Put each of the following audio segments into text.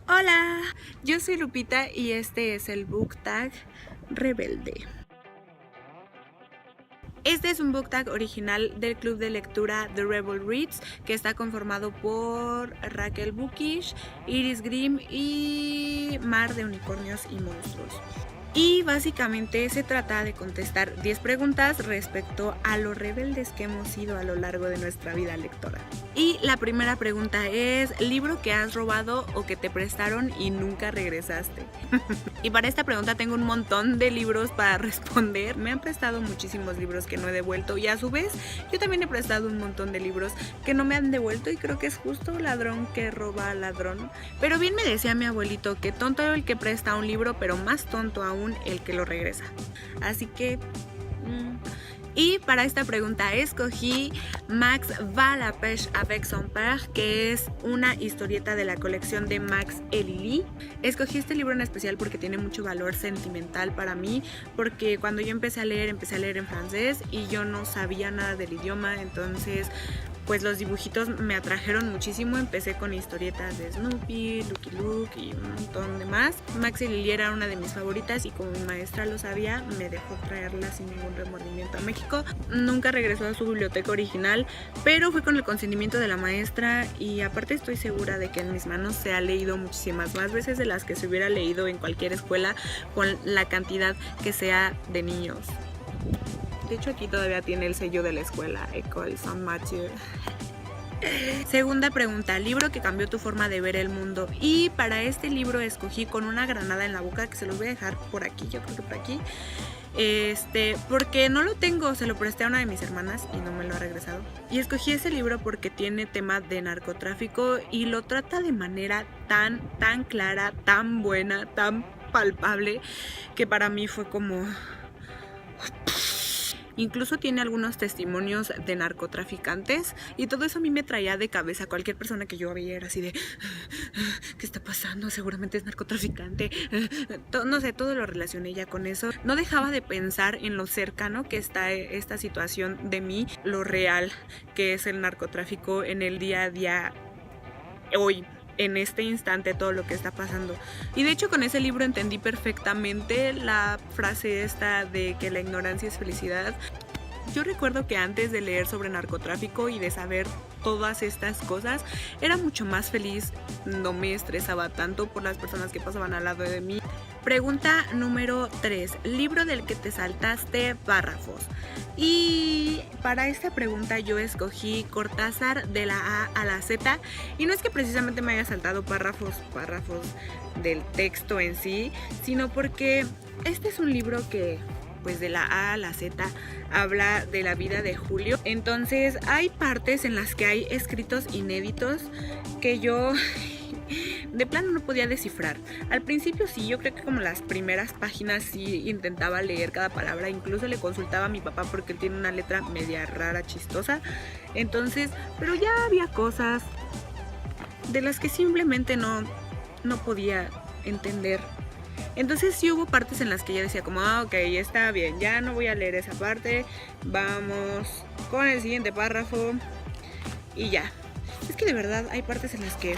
Hola, yo soy Lupita y este es el Book Tag Rebelde. Este es un book tag original del club de lectura The Rebel Reads, que está conformado por Raquel Bukish, Iris Grimm y Mar de Unicornios y Monstruos. Y básicamente se trata de contestar 10 preguntas respecto a lo rebeldes que hemos sido a lo largo de nuestra vida lectora. Y la primera pregunta es: ¿libro que has robado o que te prestaron y nunca regresaste? Y para esta pregunta tengo un montón de libros para responder. Me han prestado muchísimos libros que no he devuelto y a su vez yo también he prestado un montón de libros que no me han devuelto, y creo que es justo ladrón que roba al ladrón. Pero bien me decía mi abuelito que tonto el que presta un libro, pero más tonto aún el que lo regresa. Así que... Y para esta pregunta escogí Max va la pêche avec son père, que es una historieta de la colección de Max Elili. Escogí este libro en especial porque tiene mucho valor sentimental para mí, porque cuando yo empecé a leer en francés y yo no sabía nada del idioma, entonces pues los dibujitos me atrajeron muchísimo. Empecé con historietas de Snoopy, Lucky Luke y un montón de más. Max y Lily era una de mis favoritas y como mi maestra lo sabía, me dejó traerla sin ningún remordimiento a México. Nunca regresó a su biblioteca original, pero fue con el consentimiento de la maestra, y aparte estoy segura de que en mis manos se ha leído muchísimas más veces de las que se hubiera leído en cualquier escuela con la cantidad que sea de niños. De hecho, aquí todavía tiene el sello de la escuela, École Saint-Mathieu. Segunda pregunta: libro que cambió tu forma de ver el mundo. Y para este libro escogí Con una granada en la boca, que se los voy a dejar por aquí, yo creo que por aquí. Porque no lo tengo, se lo presté a una de mis hermanas y no me lo ha regresado. Y escogí ese libro porque tiene tema de narcotráfico y lo trata de manera tan clara, tan buena, tan palpable, que para mí fue como... Incluso tiene algunos testimonios de narcotraficantes y todo eso a mí me traía de cabeza. Cualquier persona que yo veía era así de ¿qué está pasando? Seguramente es narcotraficante. No sé, todo lo relacioné ya con eso. No dejaba de pensar en lo cercano que está esta situación de mí, lo real que es el narcotráfico en el día a día hoy, en este instante, todo lo que está pasando. Y de hecho con ese libro entendí perfectamente la frase esta de que la ignorancia es felicidad. Yo recuerdo que antes de leer sobre narcotráfico y de saber todas estas cosas, era mucho más feliz, no me estresaba tanto por las personas que pasaban al lado de mí. Pregunta número 3: libro del que te saltaste párrafos. Y para esta pregunta yo escogí Cortázar, de la A a la Z. Y no es que precisamente me haya saltado párrafos del texto en sí, sino porque este es un libro que, pues de la A a la Z, habla de la vida de Julio. Entonces hay partes en las que hay escritos inéditos que yo de plano no podía descifrar. Al principio sí, yo creo que como las primeras páginas sí intentaba leer cada palabra, incluso le consultaba a mi papá porque él tiene una letra media rara, chistosa. Entonces, pero ya había cosas de las que simplemente no podía entender. Entonces sí hubo partes en las que yo decía como, ok, está bien, ya no voy a leer esa parte, vamos con el siguiente párrafo y ya. Es que de verdad hay partes en las que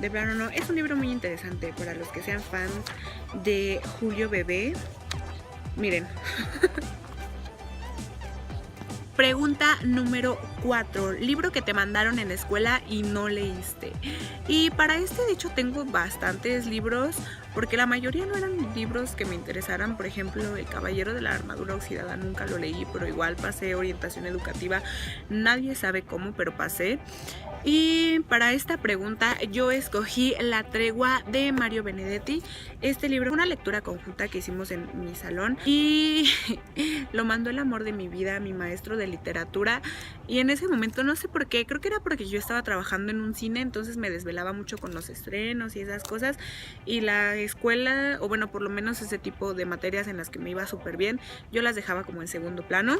de plano no. Es un libro muy interesante para los que sean fans de Julio Bebé. Miren. Pregunta número 4: libro que te mandaron en la escuela y no leíste. Y para este de hecho tengo bastantes libros, porque la mayoría no eran libros que me interesaran. Por ejemplo, El Caballero de la Armadura Oxidada nunca lo leí, pero igual pasé orientación educativa. Nadie sabe cómo, pero pasé. Y para esta pregunta yo escogí La Tregua, de Mario Benedetti. Este libro fue una lectura conjunta que hicimos en mi salón y lo mandó el amor de mi vida, mi maestro de literatura. Y en ese momento no sé por qué, creo que era porque yo estaba trabajando en un cine, entonces me desvelaba mucho con los estrenos y esas cosas, y la escuela, o bueno, por lo menos ese tipo de materias en las que me iba súper bien, yo las dejaba como en segundo plano.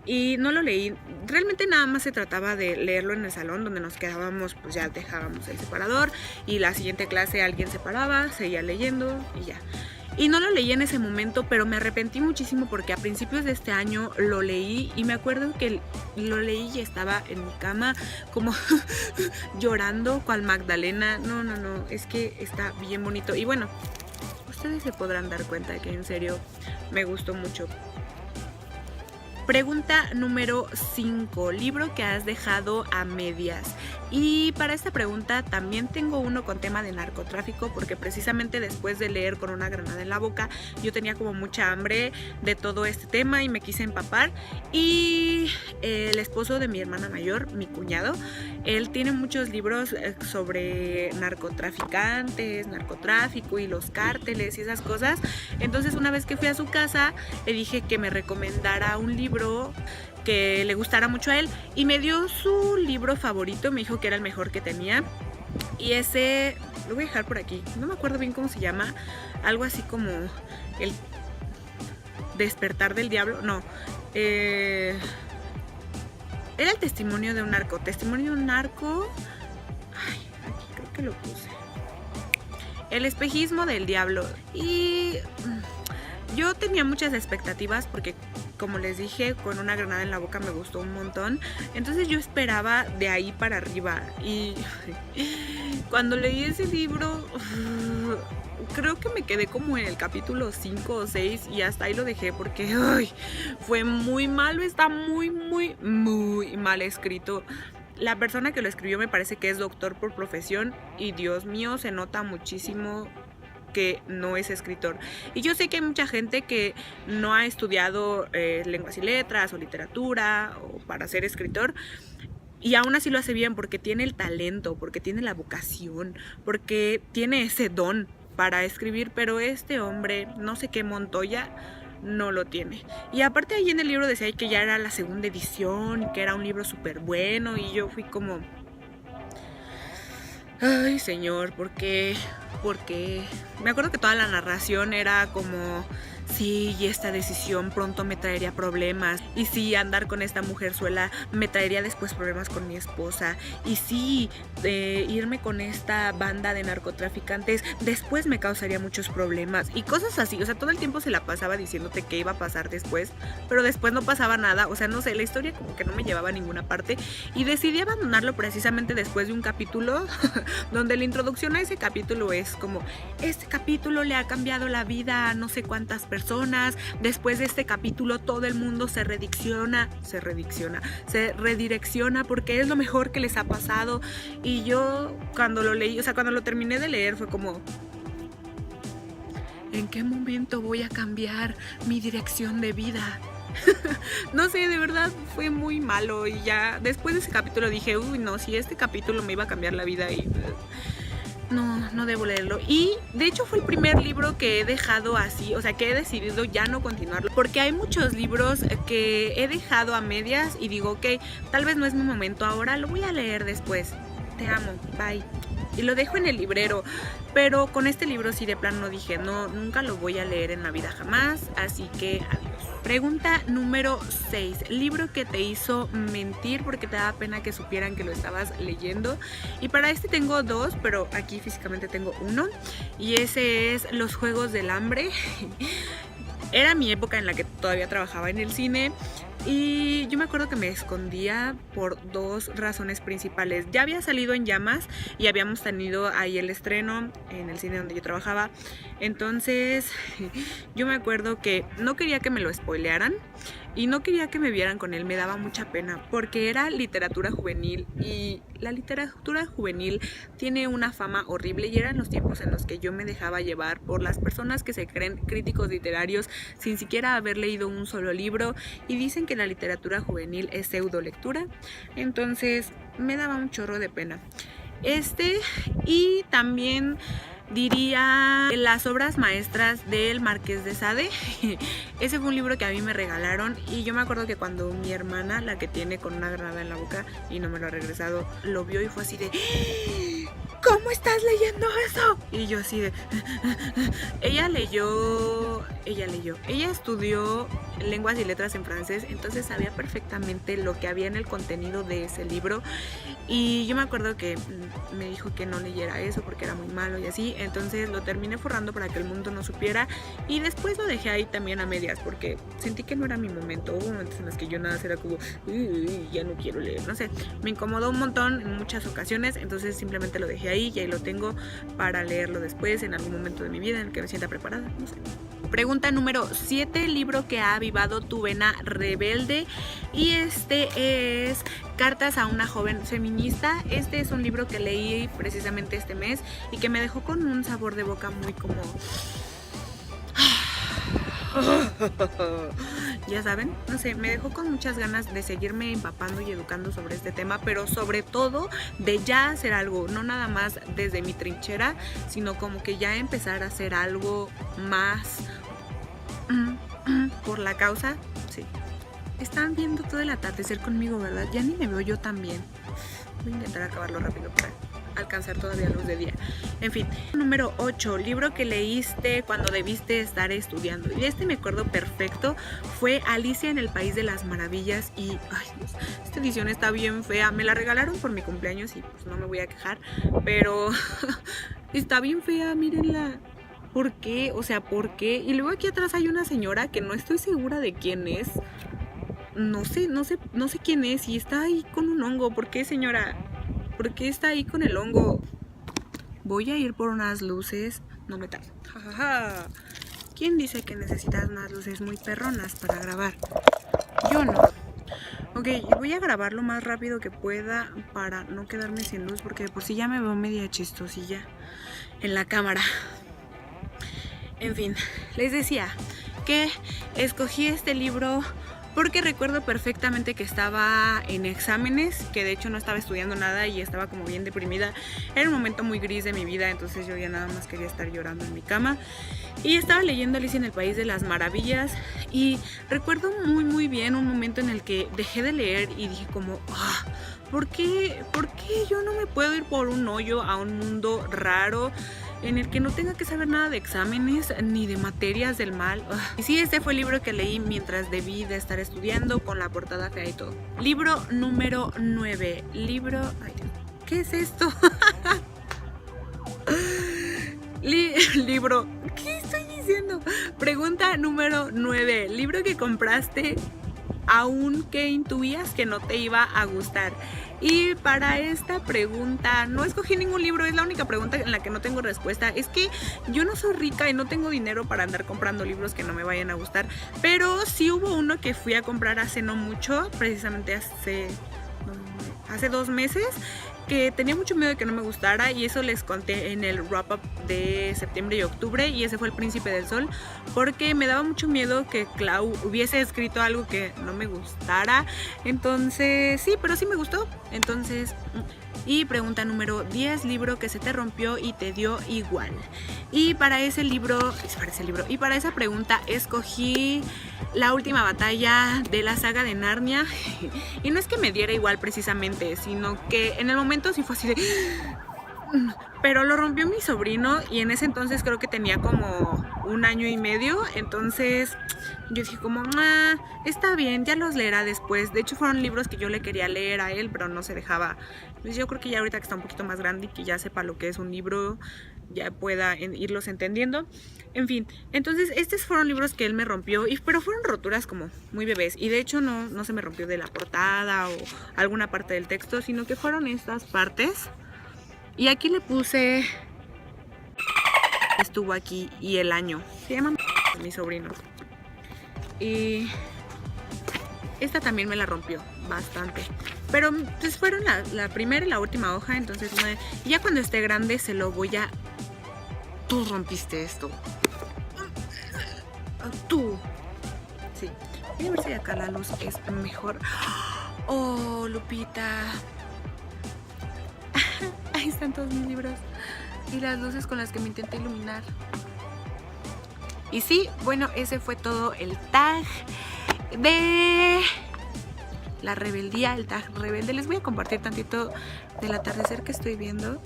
Y no lo leí, realmente nada más se trataba de leerlo en el salón donde nos quedábamos, pues ya dejábamos el separador y la siguiente clase alguien se paraba, seguía leyendo y ya. Y no lo leí en ese momento, pero me arrepentí muchísimo porque a principios de este año lo leí y me acuerdo que lo leí y estaba en mi cama como llorando cual Magdalena. No, es que está bien bonito. Y bueno, ustedes se podrán dar cuenta de que en serio me gustó mucho. Pregunta número 5. Libro que has dejado a medias. Y para esta pregunta también tengo uno con tema de narcotráfico, porque precisamente después de leer Con una granada en la boca, yo tenía como mucha hambre de todo este tema y me quise empapar. Y el esposo de mi hermana mayor, mi cuñado, él tiene muchos libros sobre narcotraficantes, narcotráfico y los cárteles y esas cosas. Entonces una vez que fui a su casa, le dije que me recomendara un libro que le gustara mucho a él y me dio su libro favorito, me dijo que era el mejor que tenía y ese lo voy a dejar por aquí, no me acuerdo bien cómo se llama, algo así como El despertar del diablo, no, era el testimonio de un narco, ay, aquí creo que lo puse, El espejismo del diablo. Y yo tenía muchas expectativas porque, como les dije, Con una granada en la boca me gustó un montón. Entonces yo esperaba de ahí para arriba. Y cuando leí ese libro, creo que me quedé como en el capítulo 5 o 6 y hasta ahí lo dejé porque fue muy malo, está muy mal escrito. La persona que lo escribió me parece que es doctor por profesión y Dios mío, se nota muchísimo que no es escritor. Y yo sé que hay mucha gente que no ha estudiado lenguas y letras o literatura o para ser escritor y aún así lo hace bien porque tiene el talento, porque tiene la vocación, porque tiene ese don para escribir, pero este hombre, no sé qué Montoya, no lo tiene. Y aparte ahí en el libro decía que ya era la segunda edición y que era un libro súper bueno y yo fui como, ay señor, ¿por qué? Porque me acuerdo que toda la narración era como, sí, y esta decisión pronto me traería problemas, y sí, andar con esta mujerzuela me traería después problemas con mi esposa, y sí, irme con esta banda de narcotraficantes después me causaría muchos problemas, y cosas así. O sea, todo el tiempo se la pasaba diciéndote qué iba a pasar después, pero después no pasaba nada. O sea, no sé, la historia como que no me llevaba a ninguna parte, y decidí abandonarlo precisamente después de un capítulo donde la introducción a ese capítulo es como, este capítulo le ha cambiado la vida a no sé cuántas personas, después de este capítulo todo el mundo se redirecciona porque es lo mejor que les ha pasado. Y yo cuando lo leí, o sea, cuando lo terminé de leer fue como, ¿en qué momento voy a cambiar mi dirección de vida? No sé, de verdad fue muy malo. Y ya después de ese capítulo dije, uy no, si este capítulo me iba a cambiar la vida y no debo leerlo. Y de hecho fue el primer libro que he dejado así, o sea, que he decidido ya no continuarlo, porque hay muchos libros que he dejado a medias y digo, ok, tal vez no es mi momento ahora, lo voy a leer después. Te amo, bye. Y lo dejo en el librero, pero con este libro sí de plano dije, no, nunca lo voy a leer en la vida jamás, así que adiós. Pregunta número 6. Libro que te hizo mentir porque te daba pena que supieran que lo estabas leyendo. Y para este tengo dos, pero aquí físicamente tengo uno, y ese es Los Juegos del Hambre. Era mi época en la que todavía trabajaba en el cine y yo me acuerdo que me escondía por dos razones principales. Ya había salido En Llamas y habíamos tenido ahí el estreno en el cine donde yo trabajaba. Entonces yo me acuerdo que no quería que me lo spoilearan y no quería que me vieran con él, me daba mucha pena porque era literatura juvenil y la literatura juvenil tiene una fama horrible y eran los tiempos en los que yo me dejaba llevar por las personas que se creen críticos literarios sin siquiera haber leído un solo libro y dicen que la literatura juvenil es pseudo lectura. Entonces me daba un chorro de pena. Y también diría Las obras maestras del Marqués de Sade. Ese fue un libro que a mí me regalaron y yo me acuerdo que cuando mi hermana, la que tiene Con una granada en la boca y no me lo ha regresado, lo vio y fue así de ¿cómo estás leyendo eso? Y yo así de... Ella estudió lenguas y letras en francés, entonces sabía perfectamente lo que había en el contenido de ese libro. Y yo me acuerdo que me dijo que no leyera eso porque era muy malo y así, entonces lo terminé forrando para que el mundo no supiera, y después lo dejé ahí también a medias porque sentí que no era mi momento. Hubo momentos en los que yo nada era como, ya no quiero leer, no sé, me incomodó un montón en muchas ocasiones, entonces simplemente lo dejé ahí y ahí lo tengo para leerlo después en algún momento de mi vida en el que me sienta preparada, no sé. Pregunta número 7, libro que ha avivado tu vena rebelde. Y este es Cartas a una joven feminista. Este es un libro que leí precisamente este mes y que me dejó con un sabor de boca muy como... ya saben, no sé, me dejó con muchas ganas de seguirme empapando y educando sobre este tema, pero sobre todo de ya hacer algo, no nada más desde mi trinchera, sino como que ya empezar a hacer algo más por la causa. Sí. Están viendo todo el atardecer conmigo, ¿verdad? Ya ni me veo yo tan bien. Voy a intentar acabarlo rápido para alcanzar todavía luz de día. En fin, número 8, libro que leíste cuando debiste estar estudiando. Y este me acuerdo perfecto, fue Alicia en el País de las Maravillas. Y, ay Dios, esta edición está bien fea. Me la regalaron por mi cumpleaños y pues no me voy a quejar, pero está bien fea, mírenla. ¿Por qué? O sea, ¿por qué? Y luego aquí atrás hay una señora que no estoy segura de quién es. No sé quién es y está ahí con un hongo. ¿Por qué, señora? ¿Por qué está ahí con el hongo? Voy a ir por unas luces. No me tardo. Jajaja. ¿Quién dice que necesitas unas luces muy perronas para grabar? Yo no. Ok, voy a grabar lo más rápido que pueda para no quedarme sin luz, porque de por sí ya me veo media chistosilla en la cámara. En fin, les decía que escogí este libro porque recuerdo perfectamente que estaba en exámenes, que de hecho no estaba estudiando nada y estaba como bien deprimida. Era un momento muy gris de mi vida, entonces yo ya nada más quería estar llorando en mi cama. Y estaba leyendo Alicia en el País de las Maravillas y recuerdo muy bien un momento en el que dejé de leer y dije como, ¿por qué yo no me puedo ir por un hoyo a un mundo raro en el que no tenga que saber nada de exámenes ni de materias del mal? Y sí, este fue el libro que leí mientras debí de estar estudiando, con la portada fea y todo. Libro número 9. ¿Qué es esto? Libro. ¿Qué estoy diciendo? Pregunta número 9. Libro que compraste aunque intuías que no te iba a gustar. Y para esta pregunta no escogí ningún libro, es la única pregunta en la que no tengo respuesta. Es que yo no soy rica y no tengo dinero para andar comprando libros que no me vayan a gustar, pero sí hubo uno que fui a comprar hace no mucho, precisamente hace 2 meses, que tenía mucho miedo de que no me gustara, y eso les conté en el wrap up de septiembre y octubre, y ese fue El Príncipe del Sol, porque me daba mucho miedo que Clau hubiese escrito algo que no me gustara. Entonces sí, pero sí me gustó. Entonces, y pregunta número 10, libro que se te rompió y te dio igual. Y para esa pregunta escogí La Última Batalla de la saga de Narnia. Y no es que me diera igual precisamente, sino que en el momento sí fue así de... Pero lo rompió mi sobrino y en ese entonces creo que tenía como 1 año y medio. Entonces yo dije como, está bien, ya los leerá después. De hecho fueron libros que yo le quería leer a él, pero no se dejaba. Pues yo creo que ya ahorita que está un poquito más grande y que ya sepa lo que es un libro, ya pueda irlos entendiendo. En fin, entonces estos fueron libros que él me rompió, pero fueron roturas como muy bebés. Y de hecho no se me rompió de la portada o alguna parte del texto, sino que fueron estas partes. Y aquí le puse... Estuvo aquí y el año. Se llama mi sobrino. Y esta también me la rompió bastante. Pero pues fueron la primera y la última hoja. Entonces ya cuando esté grande se lo voy a... Tú rompiste esto. Tú. Sí. Voy a ver si acá la luz es mejor. Oh, Lupita. Ahí están todos mis libros y las luces con las que me intenté iluminar. Y sí, bueno, ese fue todo el tag de la rebeldía, el tag rebelde. Les voy a compartir tantito del atardecer que estoy viendo.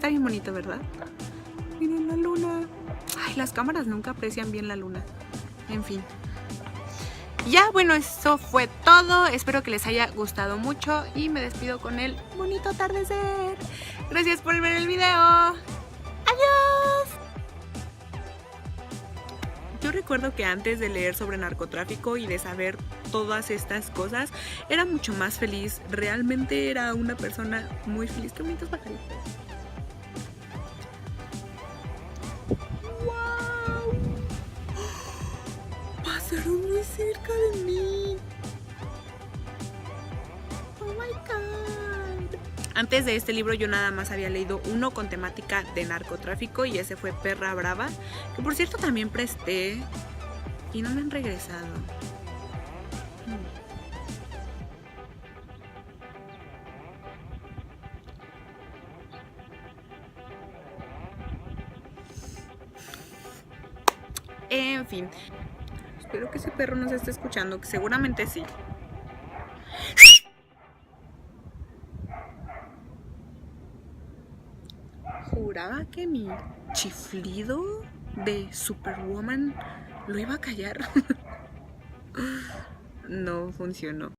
Está bien bonito, ¿verdad? Miren la luna. Ay, las cámaras nunca aprecian bien la luna. En fin. Ya, bueno, eso fue todo. Espero que les haya gustado mucho y me despido con el bonito atardecer. Gracias por ver el video. ¡Adiós! Yo recuerdo que antes de leer sobre narcotráfico y de saber todas estas cosas, era mucho más feliz. Realmente era una persona muy feliz. ¡Qué bonitos pajaritos! ¡Wow! Pasaron muy cerca de mí. ¡Oh my God! Antes de este libro yo nada más había leído uno con temática de narcotráfico y ese fue Perra Brava, que por cierto también presté y no me han regresado. En fin, espero que ese perro nos esté escuchando, que seguramente sí. Juraba que mi chiflido de Superwoman lo iba a callar. No funcionó.